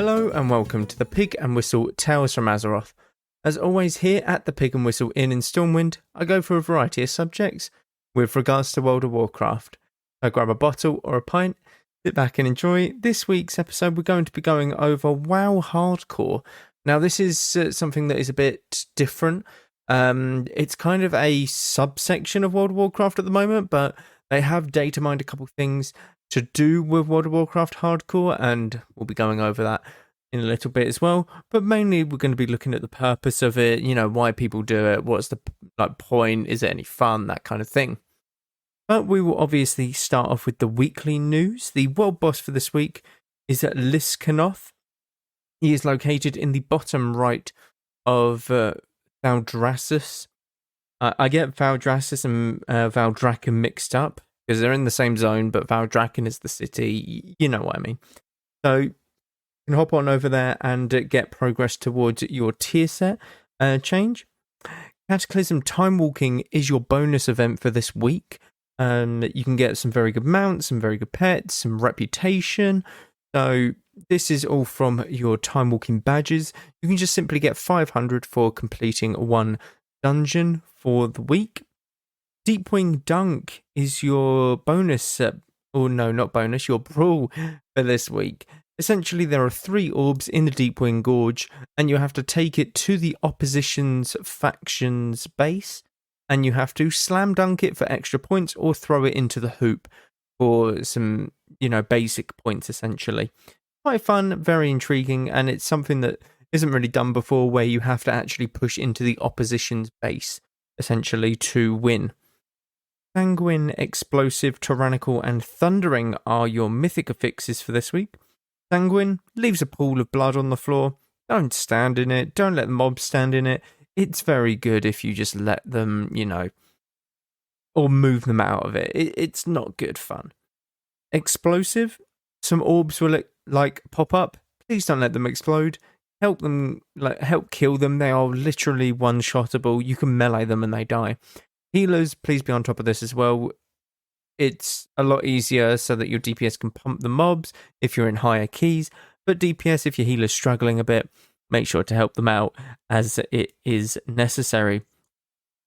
Hello and welcome to the Pig and Whistle Tales from Azeroth. As always, here at the Pig and Whistle Inn in Stormwind, I go for a variety of subjects with regards to World of Warcraft. So grab a bottle or a pint, sit back and enjoy. This week's episode, we're going to be going over WoW Hardcore. Now, this is something that is a bit different. It's kind of a subsection of World of Warcraft at the moment, but they have data mined a couple of things to do with World of Warcraft Hardcore, and we'll be going over that in a little bit as well. But mainly we're going to be looking at the purpose of it, why people do it, what's the point, is it any fun, that kind of thing. But we will obviously start off with the weekly news. The world boss for this week is Liskanoth. He is located in the bottom right of Valdrassus. I get Valdrassus and Valdrakken mixed up, because they're in the same zone, but Valdrakken is the city. You know what I mean. So you can hop on over there and get progress towards your tier set change. Cataclysm Time Walking is your bonus event for this week. You can get some very good mounts, some very good pets, some reputation. So this is all from your Time Walking badges. You can just simply get 500 for completing one dungeon for the week. Deepwing Dunk is your bonus, not bonus, your brawl for this week. Essentially, there are 3 orbs in the Deepwing Gorge, and you have to take it to the opposition's faction's base, and you have to slam dunk it for extra points or throw it into the hoop for some, basic points, essentially. Quite fun, very intriguing, and it's something that isn't really done before, where you have to actually push into the opposition's base, essentially, to win. Sanguine, Explosive, Tyrannical, and Thundering are your mythic affixes for this week. Sanguine leaves a pool of blood on the floor. Don't stand in it. Don't let the mobs stand in it. It's very good if you just let them, or move them out of it. It's not good fun. Explosive, some orbs will pop up. Please don't let them explode. Help kill them. They are literally one-shottable. You can melee them and they die. Healers, please be on top of this as well. It's a lot easier so that your DPS can pump the mobs if you're in higher keys. But DPS, if your healer's struggling a bit, make sure to help them out as it is necessary.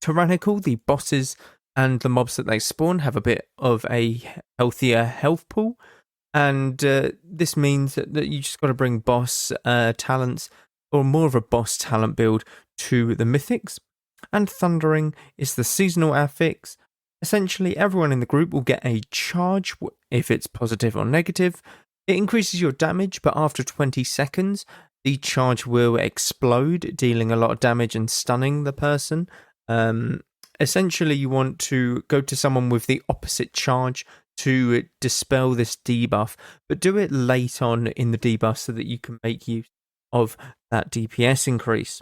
Tyrannical, the bosses and the mobs that they spawn have a bit of a healthier health pool. And this means that you just got to bring boss talents, or more of a boss talent build, to the mythics. And Thundering is the seasonal affix. Essentially, everyone in the group will get a charge if it's positive or negative. It increases your damage, but after 20 seconds, the charge will explode, dealing a lot of damage and stunning the person. Essentially, you want to go to someone with the opposite charge to dispel this debuff, but do it late on in the debuff so that you can make use of that DPS increase.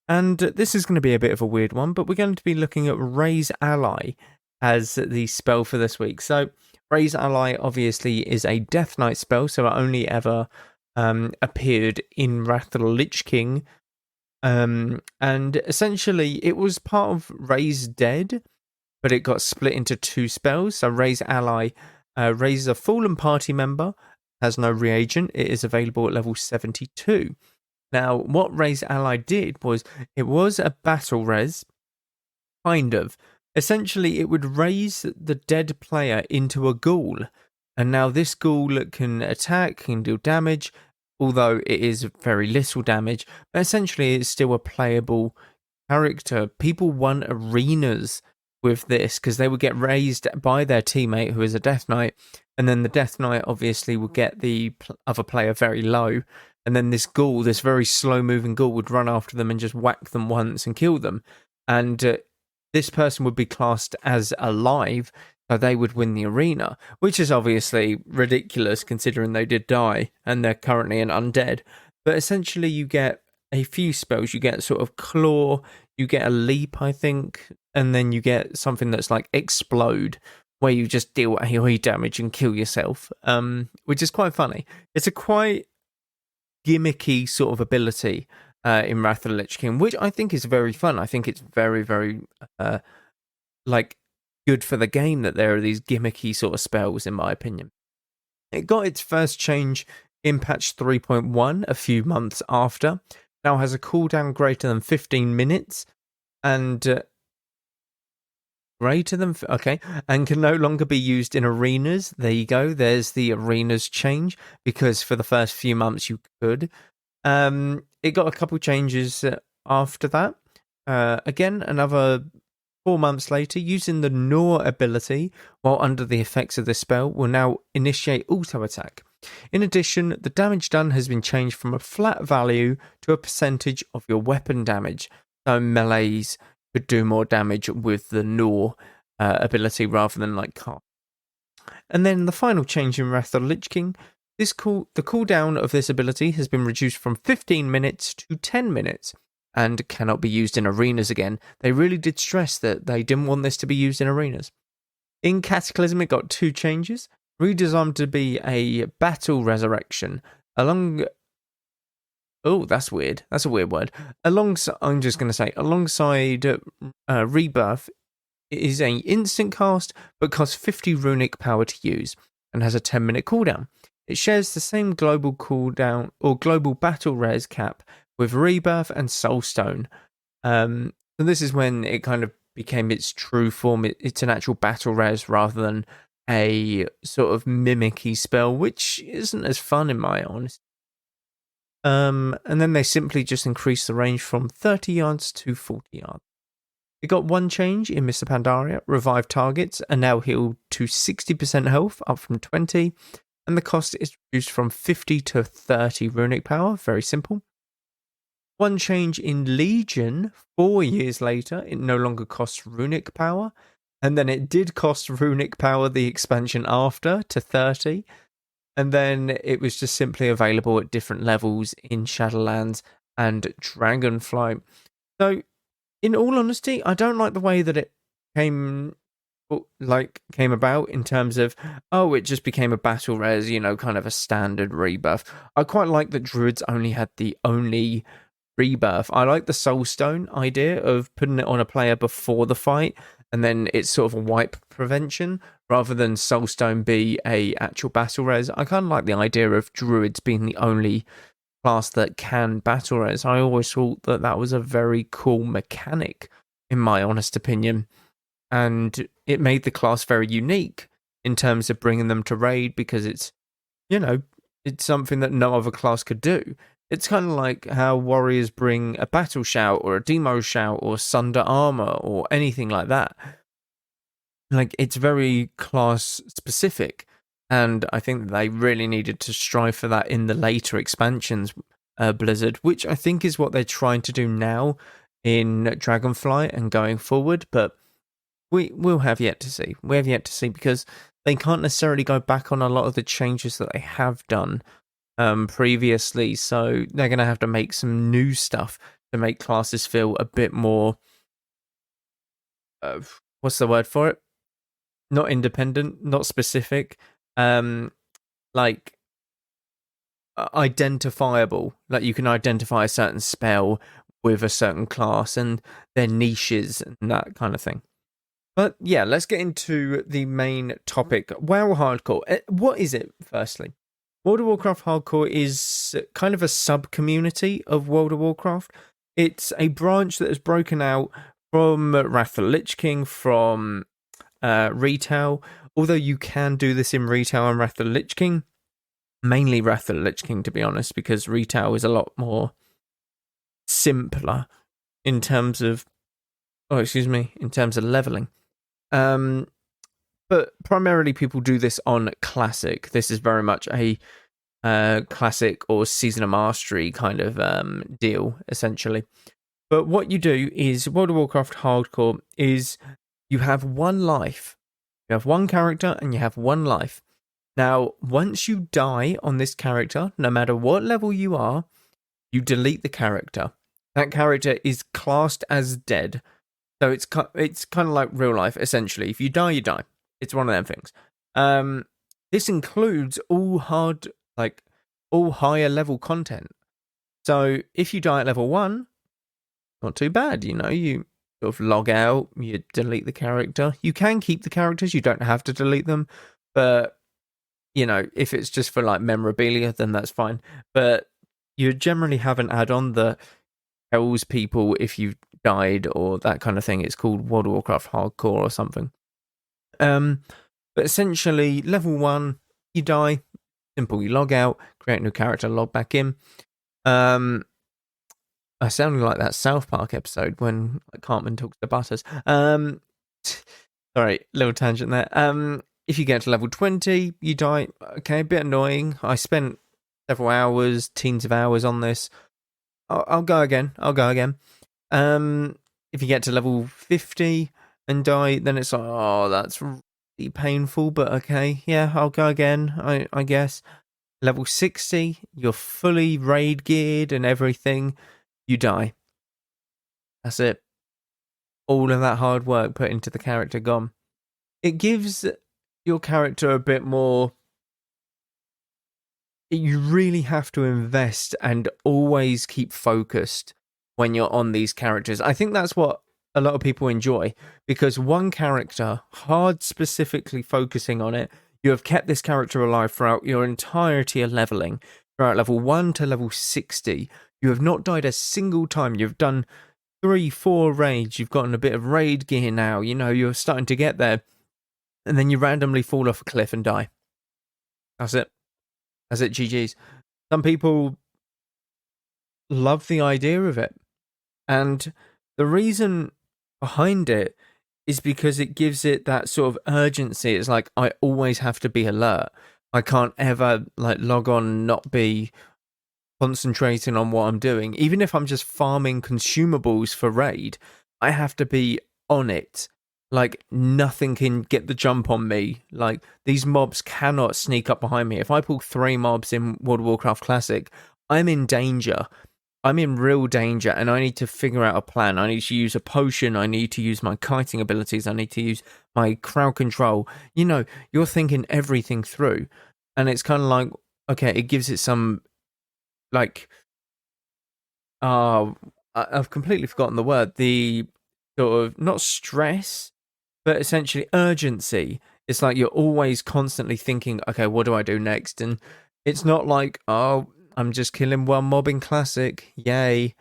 And this is going to be a bit of a weird one, but we're going to be looking at Raise Ally as the spell for this week. So Raise Ally obviously is a Death Knight spell, so it only ever appeared in Wrath of the Lich King. And essentially it was part of Raise Dead, but it got split into 2 spells. So Raise Ally raises a fallen party member, has no reagent. It is available at level 72. Now, what Raise Ally did was, it was a battle res, kind of. Essentially, it would raise the dead player into a ghoul. And now this ghoul can attack, can deal damage, although it is very little damage. But essentially, it's still a playable character. People won arenas with this, because they would get raised by their teammate, who is a Death Knight. And then the Death Knight obviously would get the other player very low. And then this ghoul, this very slow-moving ghoul, would run after them and just whack them once and kill them. And this person would be classed as alive, so they would win the arena, which is obviously ridiculous considering they did die and they're currently an undead. But essentially you get a few spells. You get sort of Claw, you get a Leap, I think, and then you get something that's like Explode, where you just deal AoE damage and kill yourself, which is quite funny. It's a quite gimmicky sort of ability in Wrath of the Lich King, which I think is very fun. I think it's very, very good for the game that there are these gimmicky sort of spells, in my opinion. It got its first change in patch 3.1 a few months after. Now has a cooldown greater than 15 minutes and greater than okay, and can no longer be used in arenas. There you go. There's the arenas change, because for the first few months you could. It got a couple changes after that. Again, another 4 months later, using the Gnaw ability while under the effects of the spell will now initiate auto attack. In addition, the damage done has been changed from a flat value to a percentage of your weapon damage. So melees could do more damage with the Gnaw ability rather than like cast. And then the final change in Wrath of the Lich King, the cooldown of this ability has been reduced from 15 minutes to 10 minutes and cannot be used in arenas again. They really did stress that they didn't want this to be used in arenas. In Cataclysm, it got 2 changes. Redesigned to be a battle resurrection. Oh, that's weird. That's a weird word. Alongside Rebirth, it is an instant cast, but costs 50 runic power to use and has a 10-minute cooldown. It shares the same global cooldown or global battle res cap with Rebirth and Soulstone. So this is when it kind of became its true form. It's an actual battle res rather than a sort of mimicky spell, which isn't as fun in my honesty. And then they simply just increased the range from 30 yards to 40 yards. It got 1 change in Mr. Pandaria. Revived targets are now healed to 60% health, up from 20, and the cost is reduced from 50 to 30 runic power. Very simple. 1 change in Legion. 4 years later, it no longer costs runic power, and then it did cost runic power the expansion after to 30, and then it was just simply available at different levels in Shadowlands and Dragonflight. So, in all honesty, I don't like the way that it came about in terms of, it just became a battle res, kind of a standard Rebirth. I quite like that Druids only had the only Rebirth. I like the Soulstone idea of putting it on a player before the fight, and then it's sort of a wipe prevention, rather than Soulstone be a actual battle res. I kind of like the idea of Druids being the only class that can battle res. I always thought that was a very cool mechanic, in my honest opinion, and it made the class very unique in terms of bringing them to raid, because it's something that no other class could do. It's kind of like how warriors bring a battle shout or a demo shout or sunder armor or anything like that. Like, it's very class specific. And I think they really needed to strive for that in the later expansions, Blizzard, which I think is what they're trying to do now in Dragonflight and going forward. But we'll have yet to see. We have yet to see, because they can't necessarily go back on a lot of the changes that they have done previously. So they're going to have to make some new stuff to make classes feel a bit more... what's the word for it? Not independent, not specific. Identifiable. Like, you can identify a certain spell with a certain class and their niches and that kind of thing. But yeah, let's get into the main topic. WoW Hardcore. What is it, firstly? World of Warcraft Hardcore is kind of a sub-community of World of Warcraft. It's a branch that has broken out from Wrath of the Lich King, from retail. Although you can do this in retail and Wrath of the Lich King. Mainly Wrath of the Lich King, to be honest, because retail is a lot more simpler in terms of leveling. But primarily people do this on Classic. This is very much a Classic or Season of Mastery kind of deal, essentially. But what you do is, World of Warcraft Hardcore is, you have one life. You have one character and you have one life. Now, once you die on this character, no matter what level you are, you delete the character. That character is classed as dead. So it's kind of like real life, essentially. If you die, you die. It's one of them things. This includes all higher level content. So if you die at level 1, not too bad, you sort of log out, you delete the character. You can keep the characters, you don't have to delete them, but you know, if it's just for like memorabilia, then that's fine. But you generally have an add-on that tells people if you've died or that kind of thing. It's called World of Warcraft Hardcore or something. But essentially, level 1, you die. Simple. You log out, create a new character, log back in. I sounded like that South Park episode when Cartman talks to Butters. Sorry, little tangent there. If you get to level 20, you die. Okay, a bit annoying. I spent several hours, teens of hours on this. I'll go again. If you get to level 50 and die, then it's like, oh, that's really painful, but okay. Yeah, I'll go again, I guess. Level 60, you're fully raid geared and everything. You die. That's it. All of that hard work put into the character gone. It gives your character a bit more. You really have to invest and always keep focused when you're on these characters. I think that's what a lot of people enjoy, because one character, hard specifically focusing on it, you have kept this character alive throughout your entirety of leveling, throughout level 1 to level 60. You have not died a single time. You've done 3-4 raids. You've gotten a bit of raid gear now. You know, you're starting to get there. And then you randomly fall off a cliff and die. That's it. That's it, GG's. Some people love the idea of it. And the reason behind it is because it gives it that sort of urgency. It's like, I always have to be alert. I can't ever like log on and not be concentrating on what I'm doing. Even if I'm just farming consumables for raid, I have to be on it. Like, nothing can get the jump on me. Like, these mobs cannot sneak up behind me. If I pull 3 mobs in World of Warcraft Classic, I'm in danger. I'm in real danger, and I need to figure out a plan. I need to use a potion. I need to use my kiting abilities. I need to use my crowd control. You know, you're thinking everything through. And it's kind of like, okay, it gives it some, like, I've completely forgotten the word. The sort of, not stress, but essentially urgency. It's like you're always constantly thinking, okay, what do I do next? And it's not like, oh, I'm just killing one mob in Classic. Yay.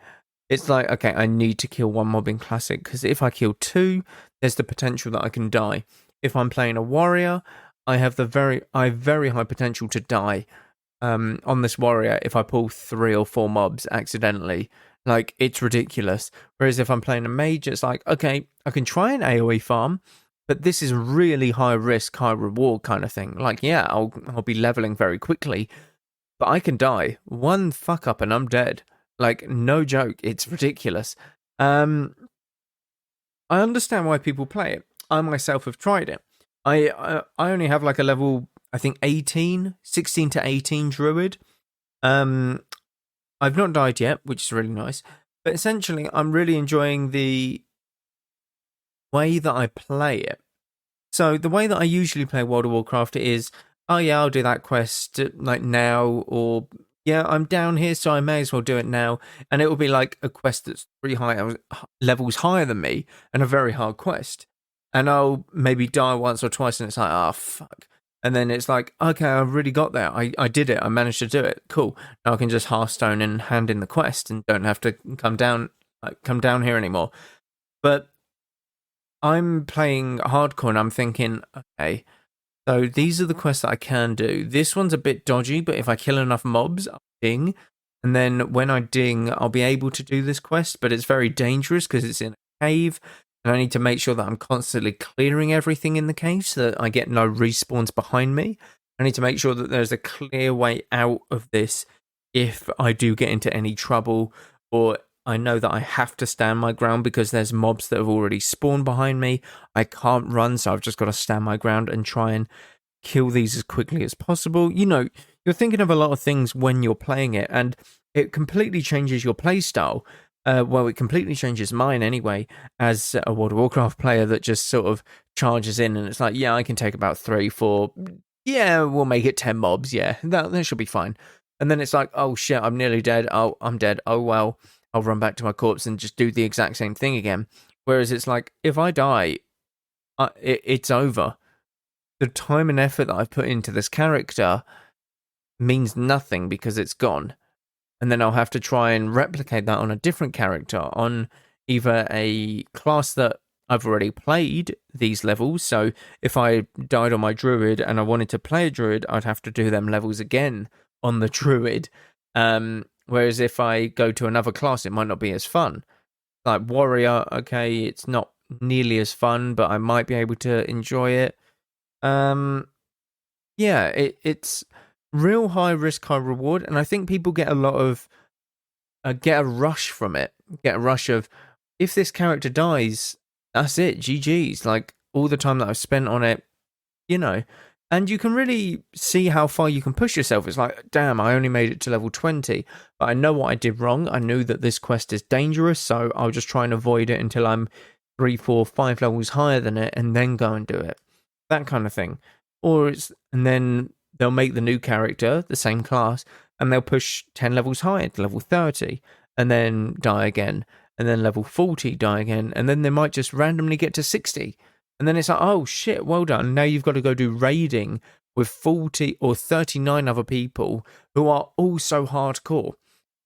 It's like, okay, I need to kill one mob in Classic, because if I kill 2, there's the potential that I can die. If I'm playing a warrior, I have very high potential to die on this warrior if I pull 3 or 4 mobs accidentally. Like, it's ridiculous. Whereas if I'm playing a mage, it's like, okay, I can try an AoE farm, but this is really high risk, high reward kind of thing. Like, yeah, I'll be leveling very quickly, but I can die. One fuck up and I'm dead. Like, no joke. It's ridiculous. I understand why people play it. I myself have tried it. I only have like a level, I think 16 to 18 druid. I've not died yet, which is really nice. But essentially, I'm really enjoying the way that I play it. So the way that I usually play World of Warcraft is, oh yeah, I'll do that quest like now, or yeah, I'm down here, so I may as well do it now. And it will be like a quest that's 3 levels higher than me and a very hard quest. And I'll maybe die once or twice, and it's like, oh fuck. And then it's like, okay, I really got there. I did it. I managed to do it. Cool. Now I can just Hearthstone and hand in the quest and don't have to come down here anymore. But I'm playing hardcore and I'm thinking, okay, so these are the quests that I can do. This one's a bit dodgy, but if I kill enough mobs, I'll ding. And then when I ding, I'll be able to do this quest, but it's very dangerous because it's in a cave. And I need to make sure that I'm constantly clearing everything in the cave so that I get no respawns behind me. I need to make sure that there's a clear way out of this if I do get into any trouble, or I know that I have to stand my ground because there's mobs that have already spawned behind me. I can't run, so I've just got to stand my ground and try and kill these as quickly as possible. You know, you're thinking of a lot of things when you're playing it, and it completely changes your play style. Well, it completely changes mine anyway, as a World of Warcraft player that just sort of charges in and it's like, yeah, I can take about 3, 4, yeah, we'll make it 10 mobs, yeah, that should be fine. And then it's like, oh shit, I'm nearly dead, oh, I'm dead, oh well, I'll run back to my corpse and just do the exact same thing again. Whereas it's like, if I die, it's over. the time and effort that I've put into this character means nothing because it's gone. And then I'll have to try and replicate that on a different character, on either a class that I've already played these levels. So if I died on my druid and I wanted to play a druid, I'd have to do them levels again on the druid. Whereas if I go to another class, it might not be as fun. Like warrior, okay, it's not nearly as fun, but I might be able to enjoy it. Yeah, it's real high risk, high reward, and I think people get a lot of get a rush from it. Get a rush of, if this character dies, that's it, GG's. Like, all the time that I've spent on it, you know. And you can really see how far you can push yourself. It's like, damn, I only made it to level 20, but I know what I did wrong. I knew that this quest is dangerous, so I'll just try and avoid it until I'm 3, 4, 5 levels higher than it, and then go and do it. That kind of thing. And then they'll make the new character, the same class, and they'll push 10 levels higher to level 30, and then die again. And then level 40, die again. And then they might just randomly get to 60. And then it's like, oh shit, well done. Now you've got to go do raiding with 40 or 39 other people who are also hardcore.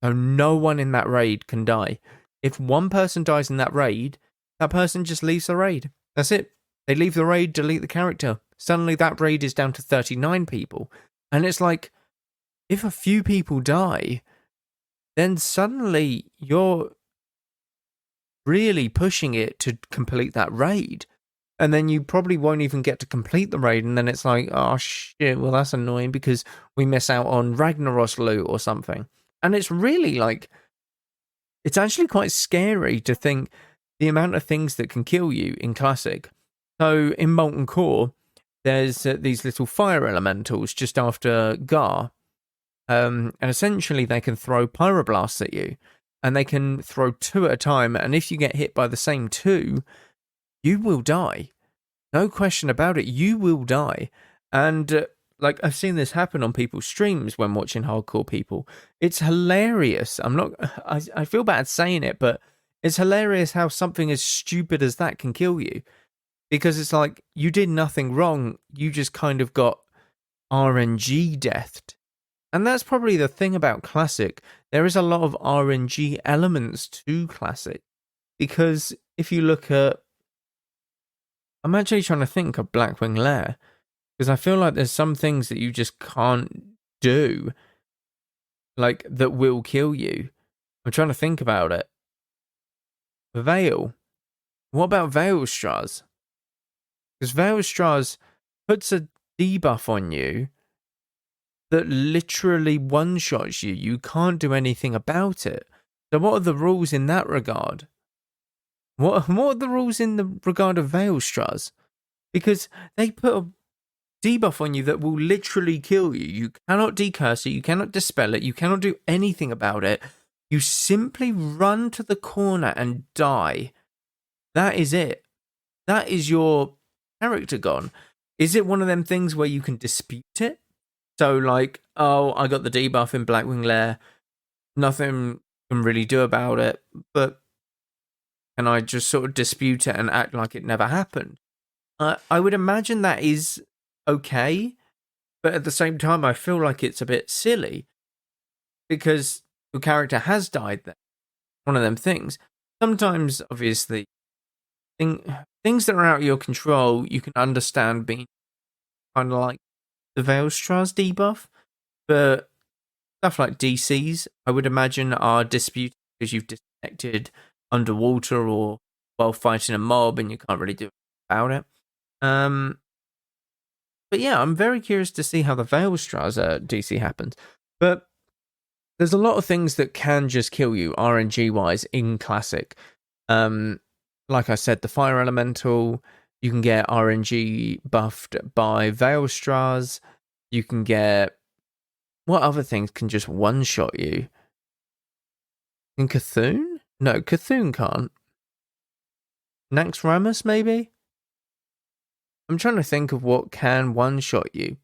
So no one in that raid can die. If one person dies in that raid, that person just leaves the raid. That's it. They leave the raid, delete the character. Suddenly that raid is down to 39 people. And it's like, if a few people die, then suddenly you're really pushing it to complete that raid. And then you probably won't even get to complete the raid. And then it's like, oh shit, well that's annoying because we miss out on Ragnaros loot or something. And it's really like, it's actually quite scary to think the amount of things that can kill you in Classic. So in Molten Core, there's these little fire elementals just after Gar. And essentially they can throw pyroblasts at you. And they can throw 2 at a time. And if you get hit by the same 2, you will die. No question about it. You will die. And like, I've seen this happen on people's streams when watching hardcore people. It's hilarious. I feel bad saying it, but it's hilarious how something as stupid as that can kill you. Because it's like, you did nothing wrong. You just kind of got RNG deathed. And that's probably the thing about Classic. There is a lot of RNG elements to Classic. Because if you look at... I'm actually trying to think of Blackwing Lair. Because I feel like there's some things that you just can't do. Like, that will kill you. I'm trying to think about it. Veil. What about Veilstraz? Because Veilstraz puts a debuff on you that literally one-shots you. You can't do anything about it. So what are the rules in that regard? What are the rules in the regard of Veilstraz? Because they put a debuff on you that will literally kill you. You cannot decurse it, you cannot dispel it, you cannot do anything about it. You simply run to the corner and die. That is it. That is your character gone. Is it one of them things where you can dispute it? So like, oh, I got the debuff in Blackwing Lair. Nothing can really do about it. But can I just sort of dispute it and act like it never happened? I would imagine that is okay. But at the same time, I feel like it's a bit silly. Because your character has died there. One of them things. Sometimes, obviously, things that are out of your control, you can understand being kind of like the Veilstraz debuff, but stuff like DCs, I would imagine, are disputed because you've disconnected underwater or while fighting a mob and you can't really do anything about it. But yeah, I'm very curious to see how the Veilstraz DC happens. But there's a lot of things that can just kill you RNG-wise in Classic. Like I said, the Fire Elemental, you can get RNG buffed by Veilstraz. You can get... What other things can just one-shot you? In Cthulhu? No, Cthulhu can't. Naxxramas, maybe? I'm trying to think of what can one-shot you.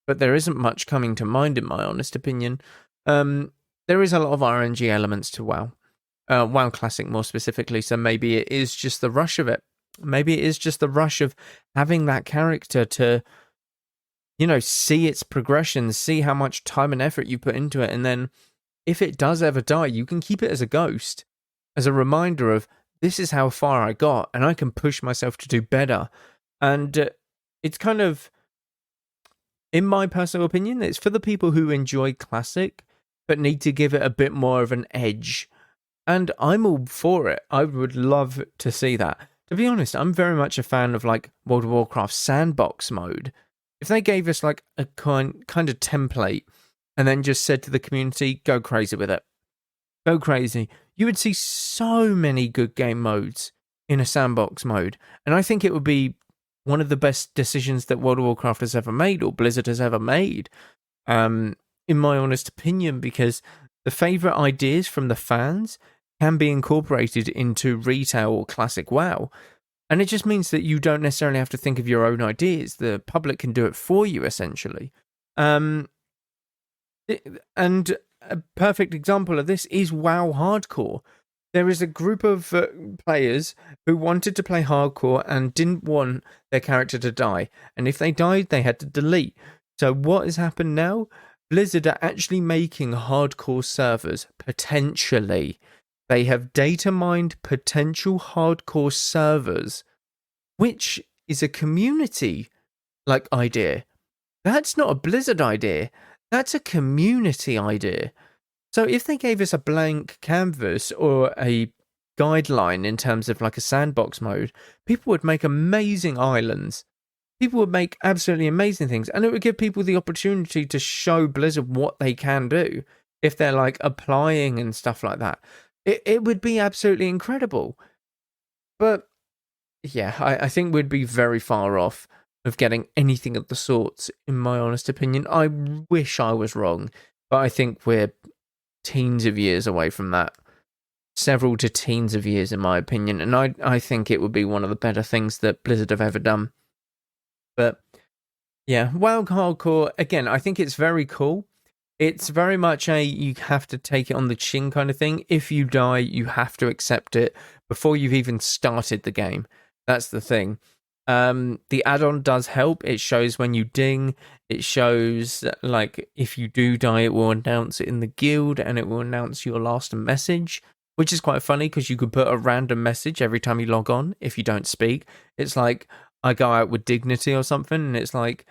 But there isn't much coming to mind, in my honest opinion. There is a lot of RNG elements to WoW. WoW Classic more specifically, so maybe it is just the rush of it. Maybe it is just the rush of having that character to see its progression, see how much time and effort you put into it. And then if it does ever die, you can keep it as a ghost, as a reminder of this is how far I got and I can push myself to do better. And it's kind of, in my personal opinion, it's for the people who enjoy classic but need to give it a bit more of an edge. And I'm all for it. I would love to see that. To be honest, I'm very much a fan of like World of Warcraft sandbox mode. If they gave us like a kind of template and then just said to the community, go crazy with it. Go crazy. You would see so many good game modes in a sandbox mode. And I think it would be one of the best decisions that World of Warcraft has ever made, or Blizzard has ever made, in my honest opinion, because the favourite ideas from the fans can be incorporated into retail or classic WoW. And it just means that you don't necessarily have to think of your own ideas. The public can do it for you, essentially. And a perfect example of this is WoW Hardcore. There is a group of players who wanted to play hardcore and didn't want their character to die. And if they died, they had to delete. So what has happened now? Blizzard are actually making hardcore servers, potentially. They have data mined potential hardcore servers, which is a community idea. That's not a Blizzard idea. That's a community idea. So if they gave us a blank canvas or a guideline in terms of like a sandbox mode, people would make amazing islands. People would make absolutely amazing things. And it would give people the opportunity to show Blizzard what they can do if they're like applying and stuff like that. It would be absolutely incredible. But yeah, I think we'd be very far off of getting anything of the sorts, in my honest opinion. I wish I was wrong, but I think we're teens of years away from that. Several to teens of years, in my opinion. And I think it would be one of the better things that Blizzard have ever done. But yeah, WoW Hardcore, again, I think it's very cool. It's very much you have to take it on the chin kind of thing. If you die, you have to accept it before you've even started the game. That's the thing. The add-on does help. It shows when you ding. It shows, like, if you do die, it will announce it in the guild, and it will announce your last message, which is quite funny because you could put a random message every time you log on if you don't speak. It's like, I go out with dignity or something, and it's like,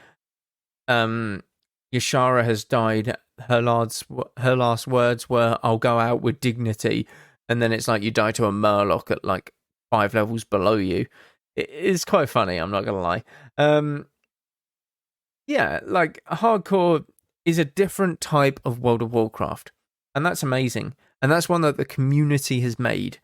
Yashara has died. Her last words were, I'll go out with dignity. And then it's like you die to a Murloc at like 5 levels below you. It's quite funny, I'm not going to lie. Yeah, like hardcore is a different type of World of Warcraft. And that's amazing. And that's one that the community has made.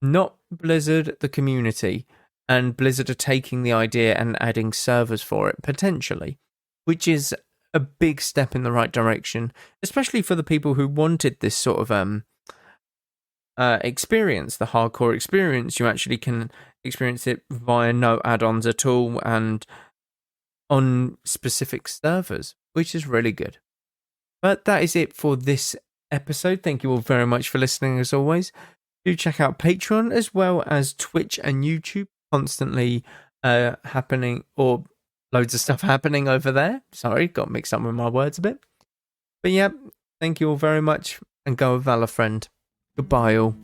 Not Blizzard, the community. And Blizzard are taking the idea and adding servers for it, potentially. Which is a big step in the right direction, especially for the people who wanted this sort of experience, the hardcore experience. You actually can experience it via no add-ons at all and on specific servers, which is really good. But that is it for this episode. Thank you all very much for listening, as always. Do check out Patreon as well as Twitch and YouTube, constantly happening, or loads of stuff happening over there. Sorry, got mixed up with my words a bit. But yeah, thank you all very much, and go with Valor, friend. Goodbye all.